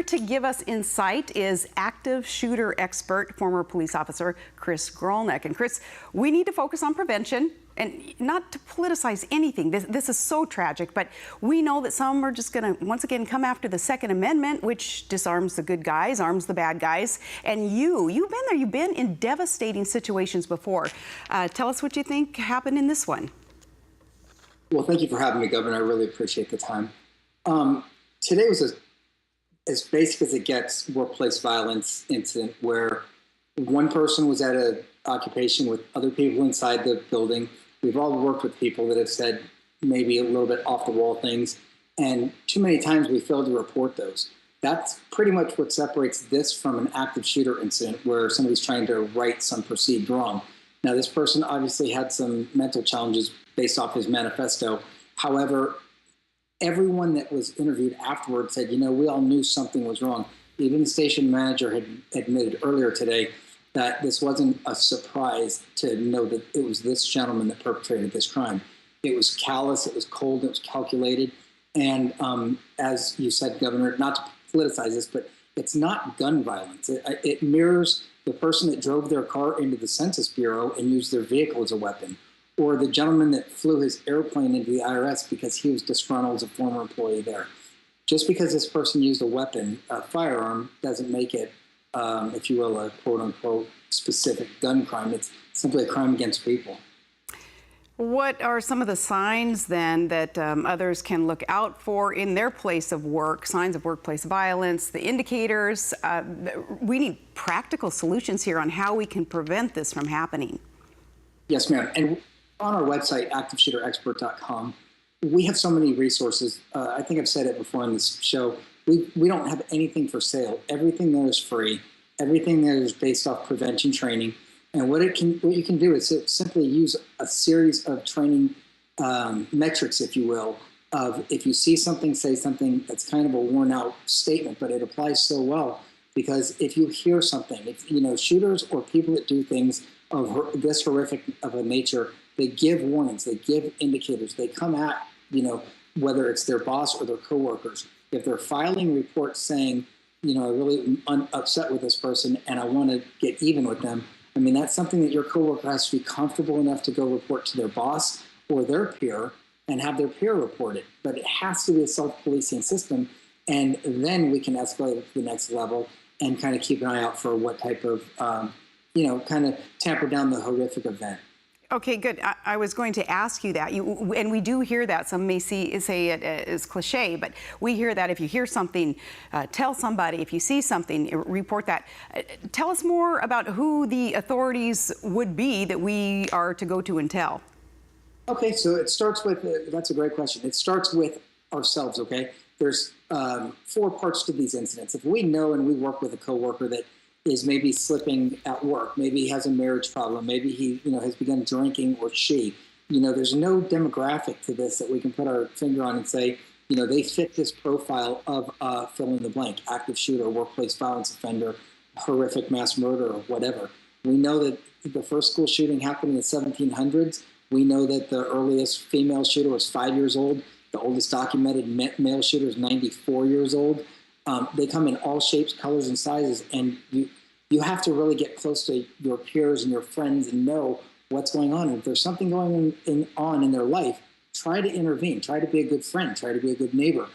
to give us insight is active shooter expert, former police officer Chris Grollnek. And Chris, we need to focus on prevention and not to politicize anything. This is so tragic, but we know that some are just going to, once again, come after the Second Amendment, which disarms the good guys, arms the bad guys. And you've been there. You've been in devastating situations before. Tell us what you think happened in this one. Well, thank you for having me, Governor. I really appreciate the time. Today was as basic as it gets workplace violence incident where one person was at an occupation with other people inside the building. We've all worked with people that have said maybe a little bit off the wall things, and too many times we failed to report those. That's pretty much what separates this from an active shooter incident where somebody's trying to right some perceived wrong. Now, this person obviously had some mental challenges based off his manifesto. However, everyone that was interviewed afterwards said, you know, we all knew something was wrong. Even the station manager had admitted earlier today that this wasn't a surprise to know that it was this gentleman that perpetrated this crime. It was callous, it was cold, it was calculated. And as you said, Governor, not to politicize this, but it's not gun violence. It mirrors the person that drove their car into the Census Bureau and used their vehicle as a weapon, or the gentleman that flew his airplane into the IRS because he was disgruntled as a former employee there. Just because this person used a weapon, a firearm, doesn't make it, if you will, a quote-unquote specific gun crime. It's simply a crime against people. What are some of the signs then that others can look out for in their place of work, signs of workplace violence, the indicators? We need practical solutions here on how we can prevent this from happening. Yes, ma'am. And on our website, activeshooterexpert.com, we have so many resources. I think I've said it before on this show. We don't have anything for sale. Everything there is free. Everything there is based off prevention training. And what you can do is simply use a series of training metrics, if you will, of if you see something, say something that's kind of a worn out statement, but it applies so well because if you hear something, if you know shooters or people that do things of this horrific of a nature, they give warnings, they give indicators, they come at, you know, whether it's their boss or their coworkers. If they're filing reports saying, you know, I'm really upset with this person and I want to get even with them, I mean, that's something that your coworker has to be comfortable enough to go report to their boss or their peer and have their peer report it. But it has to be a self-policing system, and then we can escalate it to the next level and kind of keep an eye out for what type of, you know, kind of tamper down the horrific event. Okay, good. I was going to ask you that, and we do hear that. Some may say it as cliche, but we hear that if you hear something, tell somebody. If you see something, report that. Tell us more about who the authorities would be that we are to go to and tell. Okay, so it starts with, that's a great question. It starts with ourselves, okay? There's 4 parts to these incidents. If we know and we work with a coworker that is maybe slipping at work, maybe he has a marriage problem, maybe he, you know, has begun drinking, or she, you know, there's no demographic to this that we can put our finger on and say, you know, they fit this profile of fill in the blank, active shooter, workplace violence offender, horrific mass murder, or whatever. We know that the first school shooting happened in the 1700s. We know that the earliest female shooter was 5 years old. The oldest documented male shooter is 94 years old. They come in all shapes, colors, and sizes, and you have to really get close to your peers and your friends and know what's going on. And if there's something going on in their life, try to intervene, try to be a good friend, try to be a good neighbor.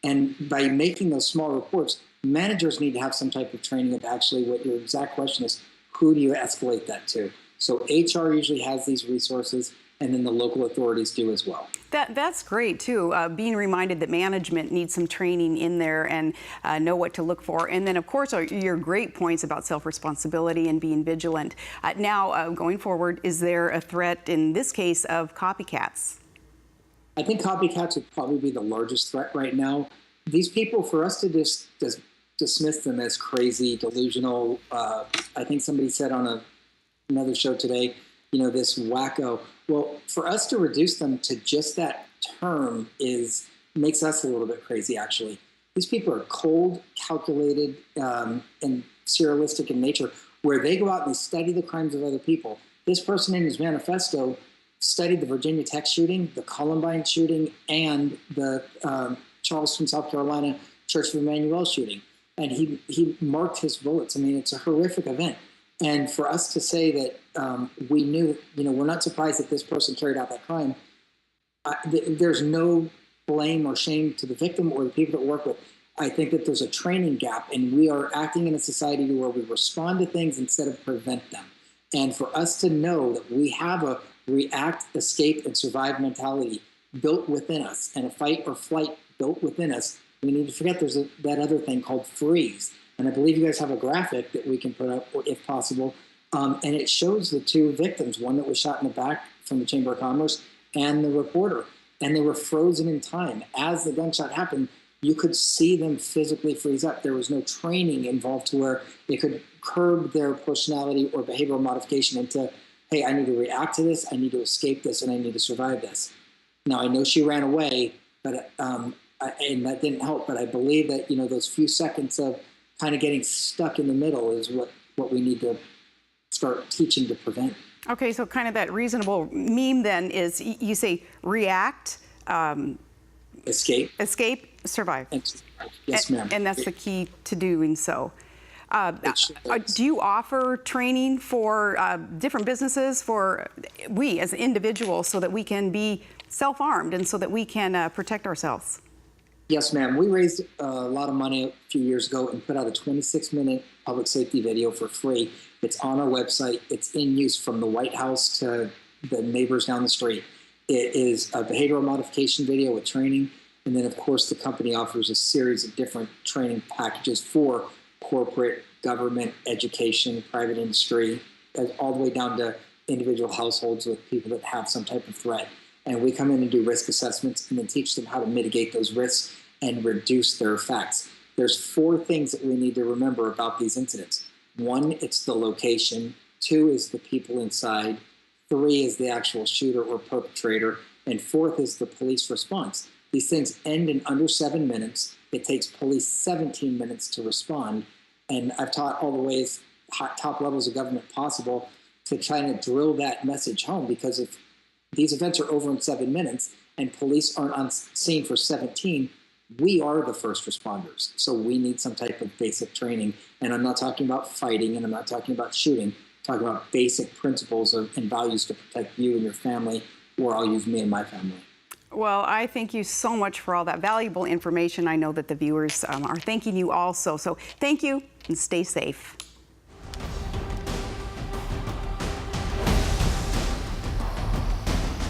And by making those small reports, managers need to have some type of training of actually what your exact question is, who do you escalate that to? So HR usually has these resources, and then the local authorities do as well. That's great, too, being reminded that management needs some training in there and know what to look for. And then, of course, your great points about self-responsibility and being vigilant. Now, going forward, is there a threat, in this case, of copycats? I think copycats would probably be the largest threat right now. These people, for us to just dismiss them as crazy, delusional, I think somebody said on another show today, you know, this wacko. Well, for us to reduce them to just that term makes us a little bit crazy, actually. These people are cold, calculated, and serialistic in nature, where they go out and they study the crimes of other people. This person in his manifesto studied the Virginia Tech shooting, the Columbine shooting, and the Charleston, South Carolina Church of Emmanuel shooting. and he marked his bullets. I mean, it's a horrific event. And for us to say that we knew, we're not surprised that this person carried out that crime, there's no blame or shame to the victim or the people that work with. I think that there's a training gap, and we are acting in a society where we respond to things instead of prevent them. And for us to know that we have a react, escape, and survive mentality built within us, and a fight or flight built within us, we need to forget there's that other thing called freeze. And I believe you guys have a graphic that we can put up, if possible, and it shows the two victims, one that was shot in the back from the Chamber of Commerce and the reporter, and they were frozen in time. As the gunshot happened, you could see them physically freeze up. There was no training involved to where they could curb their personality or behavioral modification into, hey, I need to react to this, I need to escape this, and I need to survive this. Now, I know she ran away, but and that didn't help, but I believe that, those few seconds of kind of getting stuck in the middle is what we need to start teaching to prevent. Okay, so kind of that reasonable meme then is you say react, escape, survive. Yes, ma'am. And that's the key to doing so. Do you offer training for different businesses, for we as individuals, so that we can be self-armed and so that we can protect ourselves? Yes, ma'am. We raised a lot of money a few years ago and put out a 26-minute public safety video for free. It's on our website. It's in use from the White House to the neighbors down the street. It is a behavioral modification video with training. And then, of course, the company offers a series of different training packages for corporate, government, education, private industry, all the way down to individual households with people that have some type of threat. And we come in and do risk assessments and then teach them how to mitigate those risks and reduce their effects. There's 4 things that we need to remember about these incidents. 1, it's the location. 2 is the people inside. 3 is the actual shooter or perpetrator. And 4th is the police response. These things end in under 7 minutes. It takes police 17 minutes to respond. And I've taught all the ways, top levels of government possible, to try to drill that message home, because if these events are over in 7 minutes and police aren't on scene for 17, we are the first responders. So we need some type of basic training. And I'm not talking about fighting, and I'm not talking about shooting. I'm talking about basic principles and values to protect you and your family, or I'll use me and my family. Well, I thank you so much for all that valuable information. I know that the viewers are thanking you also. So thank you, and stay safe.